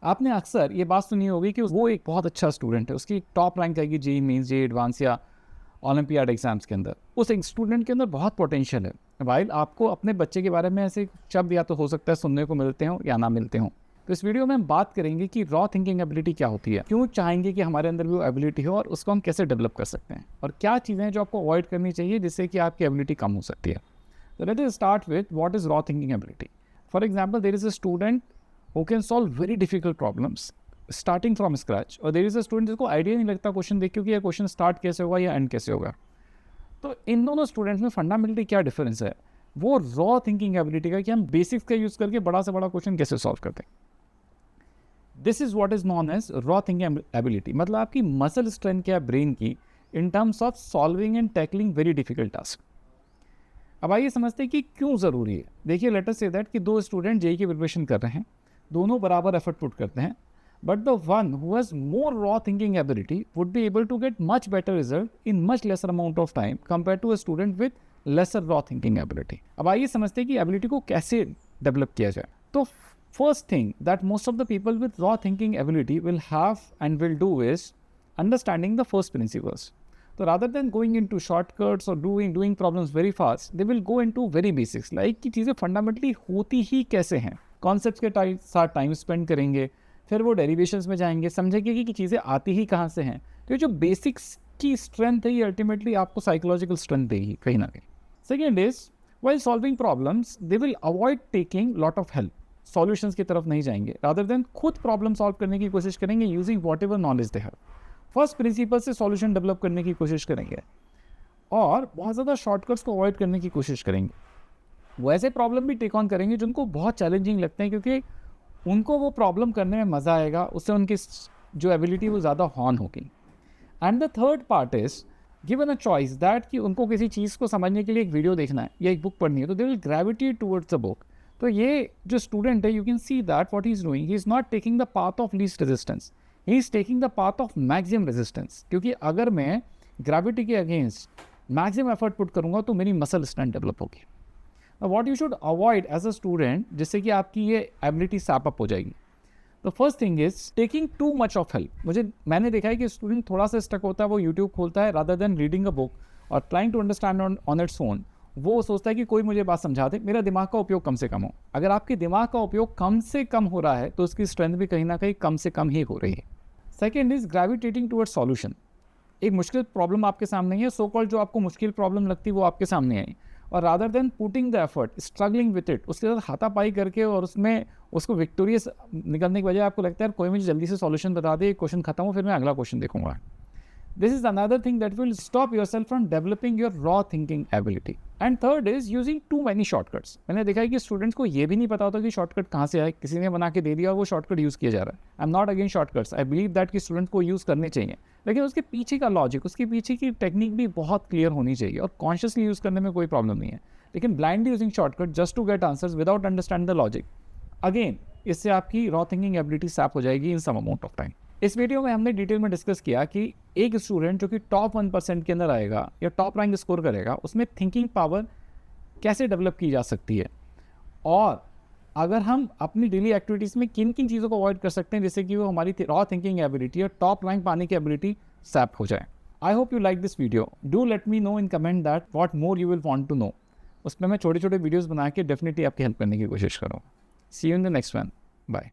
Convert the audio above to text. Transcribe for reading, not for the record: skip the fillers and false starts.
आपने अक्सर ये बात सुनी होगी कि वो एक बहुत अच्छा स्टूडेंट है, उसकी टॉप रैंक आएगी जेईई मेंस, जेईई एडवांस या ओलंपियाड एग्जाम्स के अंदर। उस एक स्टूडेंट के अंदर बहुत पोटेंशियल है। वाइल आपको अपने बच्चे के बारे में ऐसे शब्द या तो हो सकता है सुनने को मिलते हों या ना मिलते हों। तो इस वीडियो में हम बात करेंगे कि रॉ थिंकिंग एबिलिटी क्या होती है, क्यों चाहेंगे कि हमारे अंदर भी वो एबिलिटी हो और उसको हम कैसे डेवलप कर सकते हैं, और क्या चीज़ें हैं जो आपको अवॉइड करनी चाहिए जिससे कि आपकी एबिलिटी कम हो सकती है। तो let us start with what is raw thinking ability. For example, there is a student who can solve very difficult problems starting from scratch, और there is a student जिसको आइडिया नहीं लगता क्वेश्चन देख के कि ये क्वेश्चन स्टार्ट कैसे होगा या एंड कैसे होगा। तो इन दोनों स्टूडेंट्स में फंडामेंटली क्या डिफरेंस है, वो रॉ थिंकिंग एबिलिटी का कि हम बेसिक्स का यूज़ करके बड़ा से बड़ा क्वेश्चन कैसे सॉल्व करते हैं। This is what is known as raw thinking ability. मतलब आपकी मसल स्ट्रेंथ क्या है ब्रेन की in terms of solving and tackling very difficult task. अब आइए समझते हैं कि क्यों ज़रूरी है। देखिए, लेट अस से दैट कि दो स्टूडेंट जेईई की प्रिपरेशन कर रहे हैं, दोनों बराबर एफर्ट पुट करते हैं, but the one who has more raw thinking ability would be able to get much better result in much lesser amount of time compare to a student with lesser raw thinking ability. अब आइए समझते हैं कि ability को कैसे develop किया जाए। तो first thing that most of the people with raw thinking ability will have and will do is understanding the first principles. So rather than going into shortcuts or doing problems very fast, they will go into very basics, like कि चीज़ें fundamentally होती ही कैसे हैं, concepts के साथ time spend करेंगे, फिर वो डेरिवेशंस में जाएंगे, समझेंगे कि चीज़ें आती ही कहाँ से हैं। तो ये जो बेसिक्स की स्ट्रेंथ है ये अल्टीमेटली आपको साइकोलॉजिकल स्ट्रेंथ देगी कहीं ना कहीं। Second is while solving problems they will avoid taking lot of help, solutions की तरफ नहीं जाएंगे, रादर देन खुद प्रॉब्लम सॉल्व करने की कोशिश करेंगे using what ever knowledge they have. First principle से सॉल्यूशन डेवलप करने की कोशिश करेंगे और बहुत ज़्यादा शॉर्टकट्स को अवॉइड करने की कोशिश करेंगे। वो ऐसे प्रॉब्लम भी टेक ऑन करेंगे जिनको बहुत चैलेंजिंग लगते हैं, क्योंकि उनको वो प्रॉब्लम करने में मज़ा आएगा, उससे उनकी जो एबिलिटी वो ज़्यादा हॉर्न होगी। And the third part is given a choice that कि उनको किसी चीज़ को समझने के लिए एक वीडियो देखना है या एक बुक पढ़नी है, तो they will gravitate towards the book. तो ये जो स्टूडेंट है, you can see that what he is doing, he is not taking the path of least resistance, he is taking the path of maximum resistance. क्योंकि अगर मैं gravity के against maximum effort put करूंगा तो मेरी muscle strength develop होगी। What you should avoid as a student जिससे कि आपकी ये एबिलिटी सैप अप हो जाएगी। The first thing is taking too much of help. मैंने देखा है कि स्टूडेंट थोड़ा सा स्टक होता है, वो यूट्यूब खोलता है rather than reading a book और trying to understand on its own. वो सोचता है कि कोई मुझे बात समझा दे, मेरा दिमाग का उपयोग कम से कम हो। अगर आपके दिमाग का उपयोग कम से कम हो रहा है तो उसकी स्ट्रेंथ भी कहीं ना कहीं कम से कम ही हो रही है। Second is gravitating towards solution. एक मुश्किल प्रॉब्लम आपके सामने है, सो कॉल्ड जो आपको मुश्किल प्रॉब्लम लगती है वो आपके सामने आई, और rather than putting the effort struggling with it, उसके साथ हाथापाई करके और उसमें उसको विक्टोरियस निकलने के बजाय आपको लगता है कोई मुझे जल्दी से सॉल्यूशन बता दे, क्वेश्चन खत्म हो, फिर मैं अगला क्वेश्चन देखूंगा। This is another thing that will stop yourself from developing your raw thinking ability. And third is using too many shortcuts. मैंने देखा है कि स्टूडेंट्स को ये भी नहीं पता होता कि शॉर्टकट कहाँ से आए, किसी ने बना के दे दिया और वो शॉर्टकट यूज़ किया जा रहा है। I am not against shortcuts, I believe that कि स्टूडेंट्स को यूज़ करने चाहिए, लेकिन उसके पीछे का लॉजिक, उसके पीछे की टेक्निक भी बहुत क्लियर होनी चाहिए, और कॉन्शियसली यूज़ करने में कोई प्रॉब्लम नहीं है। लेकिन blindly using shortcut just to get answers without understand the logic, again इससे आपकी रॉ थिंकिंग एबिलिटी सैप हो जाएगी in some amount of time. इस वीडियो में हमने डिटेल में डिस्कस किया कि एक स्टूडेंट जो कि टॉप 1% के अंदर आएगा या टॉप रैंक स्कोर करेगा, उसमें थिंकिंग पावर कैसे डेवलप की जा सकती है, और अगर हम अपनी डेली एक्टिविटीज़ में किन किन चीज़ों को अवॉइड कर सकते हैं जिससे कि वो हमारी रॉ थिंकिंग एबिलिटी और टॉप रैंक पाने की एबिलिटी सैप हो जाए। I hope you like this video. Do let me know in comment that what more you will want to know. उसमें मैं छोटे छोटे वीडियोज़ बना के डेफिनेटली आपकी हेल्प करने की कोशिश करूँगा। See you in the next one. Bye.